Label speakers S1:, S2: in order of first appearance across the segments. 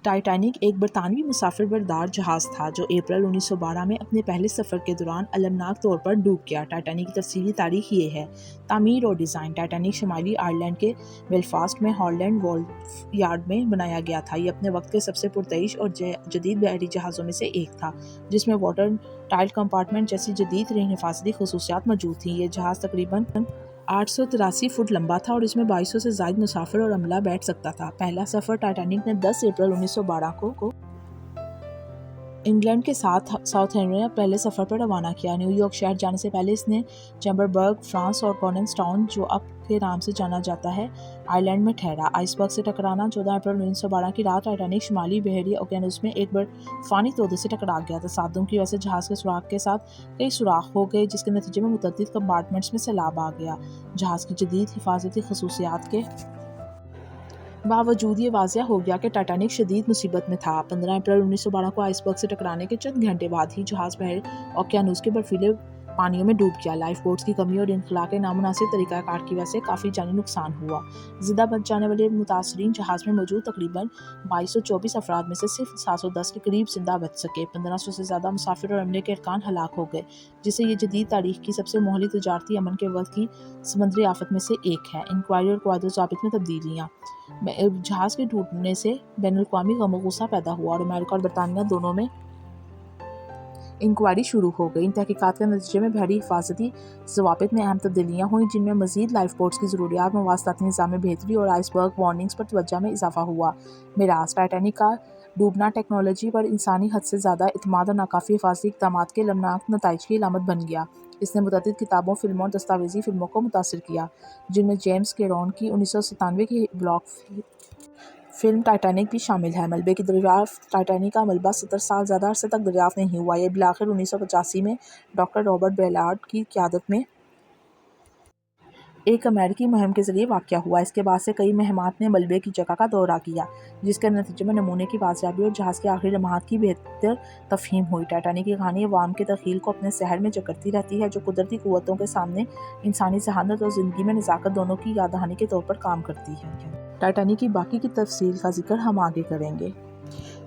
S1: Titanic ایک برطانوی مسافر بردار جہاز تھا جو اپریل 1912 میں اپنے پہلے سفر کے دوران المناک طور پر ڈوب گیا۔ ٹائٹینک کی تفصیلی تاریخ یہ ہے۔ تعمیر اور ڈیزائن: ٹائٹینک شمالی آئرلینڈ کے بیلفاسٹ میں ہالینڈ وارف یارڈ میں بنایا گیا تھا۔ یہ اپنے وقت کے سب سے پرتعیش اور جدید بحری جہازوں میں سے ایک تھا، جس میں واٹر ٹائٹ کمپارٹمنٹ جیسی جدید ترین حفاظتی خصوصیات موجود تھیں۔ یہ جہاز تقریباً 883 فٹ لمبا تھا اور اس میں 2200 سے زائد مسافر اور عملہ بیٹھ سکتا تھا۔ پہلا سفر: ٹائٹینک نے 10 اپریل 1912 کو انگلینڈ کے ساتھ ساؤتھ ہیمپٹن پہلے سفر پر روانہ کیا۔ نیو یارک شہر جانے سے پہلے اس نے چیمبربرگ، فرانس اور کوننس ٹاؤن، جو اب کے نام سے جانا جاتا ہے، آئرلینڈ میں ٹھہرا۔ آئس برگ سے ٹکرانا: 14 اپریل 1912 کی رات ٹائٹینک شمالی بحری اوقیانوس میں ایک برفانی تودے سے ٹکرا گیا۔ تصادم کی وجہ سے جہاز کے سوراخ کے ساتھ کئی سوراخ ہو گئے، جس کے نتیجے میں متعدد کمپارٹمنٹس میں سیلاب آ گیا۔ جہاز کی جدید حفاظتی خصوصیات کے باوجود یہ واضح ہو گیا کہ ٹائٹینک شدید مصیبت میں تھا۔ 15 اپریل 1912 کو آئس برگ سے ٹکرانے کے چند گھنٹے بعد ہی جہاز بحر اوقیانوس کے برفیلے پانیوں میں ڈوب گیا۔ لائف بوٹس کی کمی اور انخلا کے نامناسب طریقہ کار کی وجہ سے کافی جانی نقصان ہوا۔ زندہ بچ جانے والے متاثرین جہاز میں موجود تقریباً 2224 افراد میں سے صرف 710 کے قریب زندہ بچ سکے۔ 1500 سے زیادہ مسافر اور عملے کے ارکان ہلاک ہو گئے، جس سے یہ جدید تاریخ کی سب سے مہلک تجارتی امن کے وقت کی سمندری آفت میں سے ایک ہے۔ انکوائری اور قواعد و ضوابط میں تبدیلیاں: جہاز کے ٹوٹنے سے بین الاقوامی غم و غصہ پیدا ہوا اور امریکہ اور برطانیہ دونوں میں انکوائری شروع ہو گئی۔ ان تحقیقات کے نتیجے میں بحری حفاظتی ضوابط میں اہم تبدیلیاں ہوئیں، جن میں مزید لائف بوٹس کی ضروریات، مواصلاتی نظام میں بہتری اور آئس برگ وارننگز پر توجہ میں اضافہ ہوا۔ میراث: ٹائٹینک کا ڈوبنا ٹیکنالوجی پر انسانی حد سے زیادہ اعتماد اور ناکافی حفاظتی اقدامات کے المناک نتائج کی علامت بن گیا۔ اس نے متعدد کتابوں، فلموں اور دستاویزی فلموں کو متاثر کیا، جن میں جیمز کیمرون کی 1997 کی بلاک فلم ٹائٹینک بھی شامل ہے۔ ملبے کی دریافت: ٹائٹینک کا ملبہ 70 سال زیادہ عرصے تک دریافت نہیں ہوا۔ یہ بالآخر 1985 میں ڈاکٹر رابرٹ بیلارڈ کی قیادت میں ایک امریکی مہم کے ذریعے واقع ہوا۔ اس کے بعد سے کئی مہمات نے ملبے کی جگہ کا دورہ کیا، جس کے نتیجے میں نمونے کی بازیابی اور جہاز کے آخری لمحات کی بہتر تفہیم ہوئی۔ ٹائٹینک کی کہانی عوام کے تخیل کو اپنے سحر میں جکڑتی رہتی ہے، جو قدرتی قوتوں کے سامنے انسانی ذہانت اور زندگی میں نزاکت دونوں کی یاد دہانی کے طور پر کام کرتی ہے۔ ٹائٹینک کی باقی کی تفصیل کا ذکر ہم آگے کریں گے۔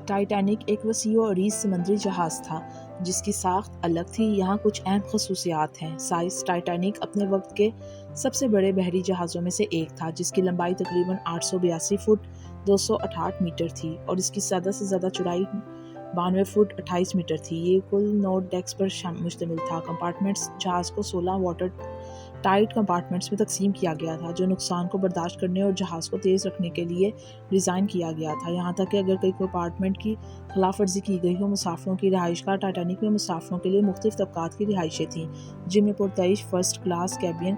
S1: ٹائٹینک ایک وسیع و عریض سمندری جہاز تھا، جس کی ساخت الگ تھی۔ یہاں کچھ اہم خصوصیات ہیں۔ سائز: ٹائٹینک اپنے وقت کے سب سے بڑے بحری جہازوں میں سے ایک تھا، جس کی لمبائی تقریباً 882 فٹ 268 میٹر تھی اور اس کی زیادہ سے زیادہ چوڑائی 92 فٹ 28 میٹر تھی۔ یہ کل 9 ڈیکس پر مشتمل تھا۔ کمپارٹمنٹس: جہاز کو 16 واٹر ٹائٹ کمپارٹمنٹس میں تقسیم کیا گیا تھا، جو نقصان کو برداشت کرنے اور جہاز کو تیز رکھنے کے لیے ڈیزائن کیا گیا تھا، یہاں تک کہ اگر کوئی کمپارٹمنٹ کی خلاف ورزی کی گئی ہو۔ مسافروں کی رہائش گاہ: ٹائٹینک میں مسافروں کے لیے مختلف طبقات کی رہائشیں تھیں، جن میں پرتعیش فرسٹ کلاس کیبن،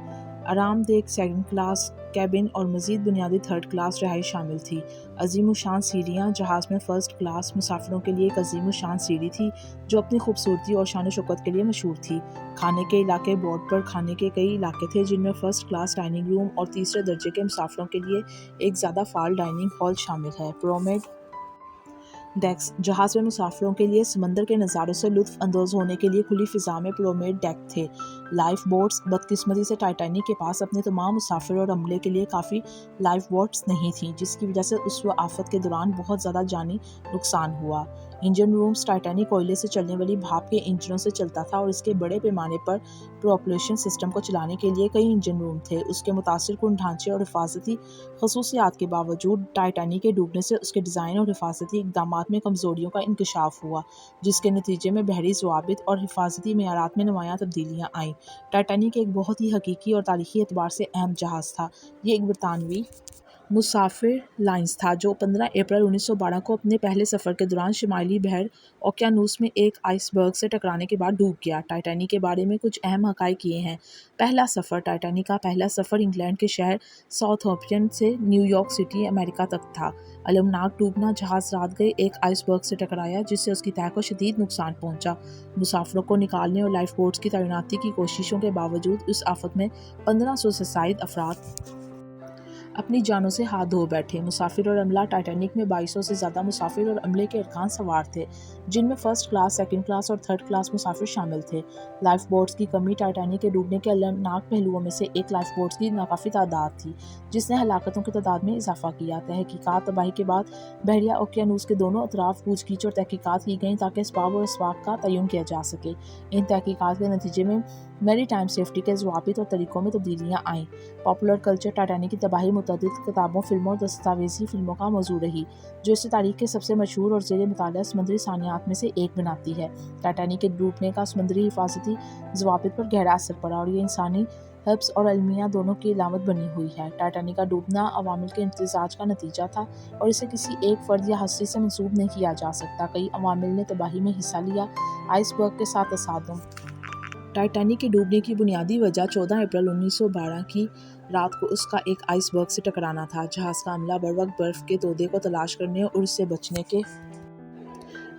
S1: آرام دہ سیکنڈ کلاس کیبن اور مزید بنیادی تھرڈ کلاس رہائش شامل تھی۔ عظیم الشان سیڑھیاں: جہاز میں فرسٹ کلاس مسافروں کے لیے ایک عظیم الشان سیڑھی تھی، جو اپنی خوبصورتی اور شان و شوکت کے لیے مشہور تھی۔ کھانے کے علاقے: بورڈ پر کھانے کے کئی علاقے تھے، جن میں فرسٹ کلاس ڈائننگ روم اور تیسرے درجے کے مسافروں کے لیے ایک زیادہ فعال ڈائننگ ہال شامل ہے۔ پرومیڈ ڈیکس: جہاز میں مسافروں کے لیے سمندر کے نظاروں سے لطف اندوز ہونے کے لیے کھلی فضا میں پرومیڈ ڈیک تھے۔ لائف بوٹس: بدقسمتی سے ٹائٹینک کے پاس اپنے تمام مسافر اور عملے کے لیے کافی لائف بوٹس نہیں تھیں، جس کی وجہ سے اس آفت کے دوران بہت زیادہ جانی نقصان ہوا۔ انجن رومز: ٹائٹینک کوئلے سے چلنے والی بھاپ کے انجنوں سے چلتا تھا اور اس کے بڑے پیمانے پر پروپلشن سسٹم کو چلانے کے لیے کئی انجن روم تھے۔ اس کے متاثر کن ڈھانچے اور حفاظتی خصوصیات کے باوجود، ٹائٹینک کے ڈوبنے سے اس کے ڈیزائن اور حفاظتی اقدامات میں کمزوریوں کا انکشاف ہوا، جس کے نتیجے میں بحری ضوابط اور حفاظتی معیارات میں نمایاں تبدیلیاں آئیں۔ ٹائٹینک ایک بہت ہی حقیقی اور تاریخی اعتبار سے اہم جہاز تھا۔ یہ ایک برطانوی مسافر لائنر تھا جو 15 اپریل 1912 کو اپنے پہلے سفر کے دوران شمالی بحر اوقیانوس میں ایک آئس برگ سے ٹکرانے کے بعد ڈوب گیا۔ ٹائٹینک کے بارے میں کچھ اہم حقائق یہ ہیں۔ پہلا سفر: ٹائٹینک کا پہلا سفر انگلینڈ کے شہر ساؤتھ ہیمپٹن سے نیو یارک سٹی، امریکہ تک تھا۔ المناک ڈوبنا: جہاز رات گئے ایک آئس برگ سے ٹکرایا، جس سے اس کی تہہ کو شدید نقصان پہنچا۔ مسافروں کو نکالنے اور لائف بوٹس کی تعیناتی کی کوششوں کے باوجود اس آفت میں 1500 سے زائد افراد اپنی جانوں سے ہاتھ دھو بیٹھے۔ مسافر اور عملہ ٹائٹینک میں 2200 سے زیادہ مسافر اور عملے کے ارکان سوار تھے، جن میں فرسٹ کلاس، سیکنڈ کلاس اور تھرڈ کلاس مسافر شامل تھے۔ لائف بوٹس کی کمی ٹائٹینک کے ڈوبنے کے المناک پہلوؤں میں سے ایک لائف بوٹس کی ناکافی تعداد تھی، جس نے ہلاکتوں کی تعداد میں اضافہ کیا۔ تحقیقات تباہی کے بعد بحیرہ اوقیانوس کے دونوں اطراف پوچھ گچھ اور تحقیقات کی گئیں تاکہ اسباب اور اسباق کا تعین کیا جا سکے۔ ان تحقیقات کے نتیجے میں میری ٹائم سیفٹی کے ضوابط اور طریقوں میں تبدیلیاں آئیں۔ پاپولر کلچر ٹائٹینک کی تباہی متعدد کتابوں، فلموں اور دستاویزی فلموں کا موضوع رہی، جو اسے تاریخ کے سب سے مشہور اور زیر مطالعہ سمندری ثانیات میں سے ایک بناتی ہے۔ ٹائٹینک کے ڈوبنے کا سمندری حفاظتی ضوابط پر گہرا اثر پڑا اور یہ انسانی حفظ اور المیہ دونوں کی علامت بنی ہوئی ہے۔ ٹائٹینک کا ڈوبنا عوامل کے امتزاج کا نتیجہ تھا اور اسے کسی ایک فرد یا ہستی سے منسوب نہیں کیا جا سکتا۔ کئی عوامل نے تباہی میں حصہ لیا۔ آئس برگ کے ساتھ تصادم۔ ٹائٹینک کے ڈوبنے کی بنیادی وجہ 14 اپریل 1912 کی رات کو اس کا ایک آئس برگ سے ٹکرانا تھا۔ جہاز کا عملہ بروقت برف کے تودے کو تلاش کرنے اور اس سے بچنے کے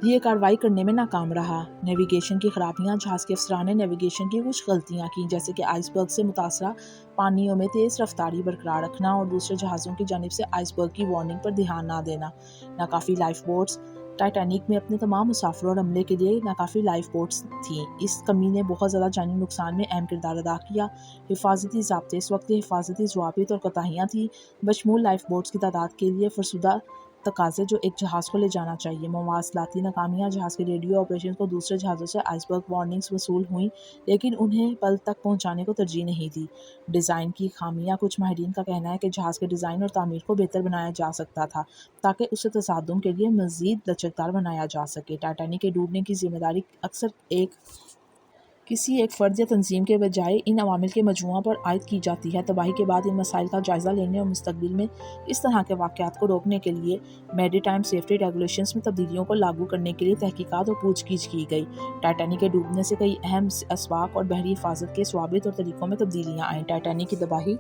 S1: لیے کارروائی کرنے میں ناکام رہا۔ نیویگیشن کی خرابیاں۔ جہاز کے افسران نے نیویگیشن کی کچھ غلطیاں کیں، جیسے کہ آئس برگ سے متاثرہ پانیوں میں تیز رفتاری برقرار رکھنا اور دوسرے جہازوں کی جانب سے آئس برگ کی وارننگ پر دھیان نہ دینا۔ ناکافی لائف بوٹس۔ ٹائٹینک میں اپنے تمام مسافروں اور عملے کے لیے ناکافی لائف بوٹس تھیں۔ اس کمی نے بہت زیادہ جانی نقصان میں اہم کردار ادا کیا۔ حفاظتی ضابطے۔ اس وقت کے حفاظتی ضوابط اور کوتاہیاں تھیں، بشمول لائف بوٹس کی تعداد کے لیے فرسودہ تقاضے جو ایک جہاز کو لے جانا چاہیے۔ مواصلاتی ناکامیاں۔ جہاز کے ریڈیو آپریشن کو دوسرے جہازوں سے آئس برگ وارننگز موصول ہوئیں، لیکن انہیں پل تک پہنچانے کو ترجیح نہیں دی۔ ڈیزائن کی خامیاں۔ کچھ ماہرین کا کہنا ہے کہ جہاز کے ڈیزائن اور تعمیر کو بہتر بنایا جا سکتا تھا تاکہ اسے تصادم کے لیے مزید لچکدار بنایا جا سکے۔ ٹائٹینک کے ڈوبنے کی ذمہ داری اکثر کسی ایک فرد یا تنظیم کے بجائے ان عوامل کے مجموعہ پر عائد کی جاتی ہے۔ تباہی کے بعد ان مسائل کا جائزہ لینے اور مستقبل میں اس طرح کے واقعات کو روکنے کے لیے میری ٹائم سیفٹی ریگولیشنز میں تبدیلیوں کو لاگو کرنے کے لیے تحقیقات اور پوچھ گچھ کی گئی۔ ٹائٹینک کے ڈوبنے سے کئی اہم اسباق اور بحری حفاظت کے ضوابط اور طریقوں میں تبدیلیاں آئیں۔ ٹائٹینک کی تباہی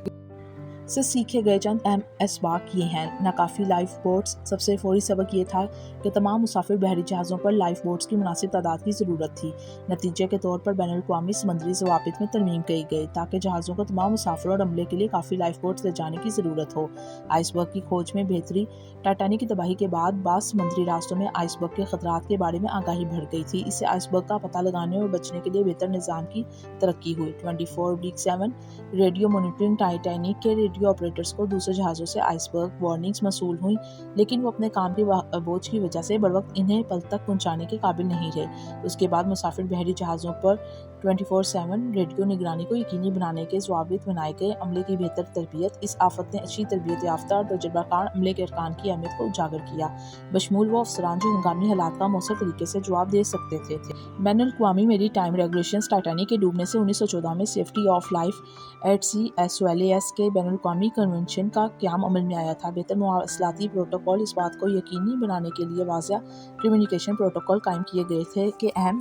S1: سے سیکھے گئے چند اہم اسباق یہ ہیں۔ ناکافی لائف بوٹس۔ سب سے فوری سبق یہ تھا کہ تمام مسافر بحری جہازوں پر لائف بوٹس کی مناسب تعداد کی ضرورت تھی۔ نتیجے کے طور پر بین الاقوامی سمندری ضوابط میں ترمیم کی گئی تاکہ جہازوں کو تمام مسافروں اور عملے کے لیے کافی لائف بوٹس لے جانے کی ضرورت ہو۔ آئس برگ کی کھوج میں بہتری۔ ٹائٹینک کی تباہی کے بعد بعض سمندری راستوں میں آئس برگ کے خطرات کے بارے میں آگاہی بڑھ گئی تھی۔ اس سے آئس برگ کا پتہ لگانے اور بچنے کے لیے بہتر نظام کی ترقی ہوئی۔ 24/7 ریڈیو مانیٹرنگ۔ ٹائٹینک کے ریڈیو آپریٹرز کو دوسرے جہازوں سے آئس برگ وارننگز موصول ہوئیں، لیکن وہ اپنے کام کے بوجھ کی وجہ سے بروقت انہیں پل تک پہنچانے کے قابل نہیں رہے۔ اس کے بعد مسافر بحری جہازوں پر 24/7 ریڈیو نگرانی کو یقینی بنانے کے ضوابط بنائے گئے۔ عملے کی بہتر تربیت۔ اس آفت نے اچھی تربیت یافتہ اور تجربہ کار عملے کے ارکان کی اہمیت کو اجاگر کیا، بشمول وہ افسران جو ہنگامی حالات کا مؤثر طریقے سے جواب دے سکتے تھے۔ بین الاقوامی میری ٹائم ریگولیشنز۔ ٹائٹینک کے ڈوبنے سے 1914 میں safety of life at sea (SOLAS) کے بین الاقوامی کنونشن کا قیام عمل میں آیا تھا۔ بہتر مواصلاتی پروٹوکول۔ اس بات کو یقینی بنانے کے لیے واضح کمیونیکیشن پروٹوکول قائم کیے گئے تھے کہ اہم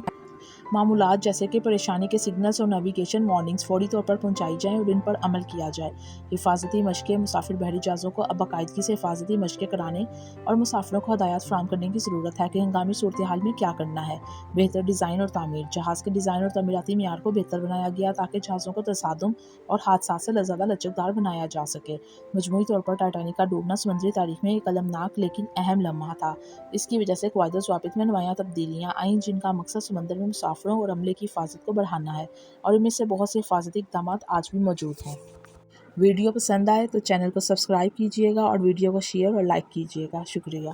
S1: معمولات جیسے کہ پریشانی کے سگنلز اور نیویگیشن وارننگز فوری طور پر پہنچائی جائیں اور ان پر عمل کیا جائے۔ حفاظتی مشقیں۔ مسافر بحری جہازوں کو اب باقاعدگی سے حفاظتی مشقیں کرانے اور مسافروں کو ہدایات فراہم کرنے کی ضرورت ہے کہ ہنگامی صورتحال میں کیا کرنا ہے۔ بہتر ڈیزائن اور تعمیر۔ جہاز کے ڈیزائن اور تعمیراتی معیار کو بہتر بنایا گیا تاکہ جہازوں کو تصادم اور حادثات سے زیادہ لچکدار بنایا جا سکے۔ مجموعی طور پر ٹائٹینک کا ڈوبنا سمندری تاریخ میں ایک المناک لیکن اہم لمحہ تھا۔ اس کی وجہ سے قواعد و ضوابط میں نمایاں تبدیلیاں آئیں جن کا مقصد سمندر میں مسافروں اور عملے کی حفاظت کو بڑھانا ہے، اور ان میں سے بہت سے حفاظتی اقدامات آج بھی موجود ہیں۔ ویڈیو پسند آئے تو چینل کو سبسکرائب کیجیے گا اور ویڈیو کو شیئر اور لائک کیجیے گا۔ شکریہ۔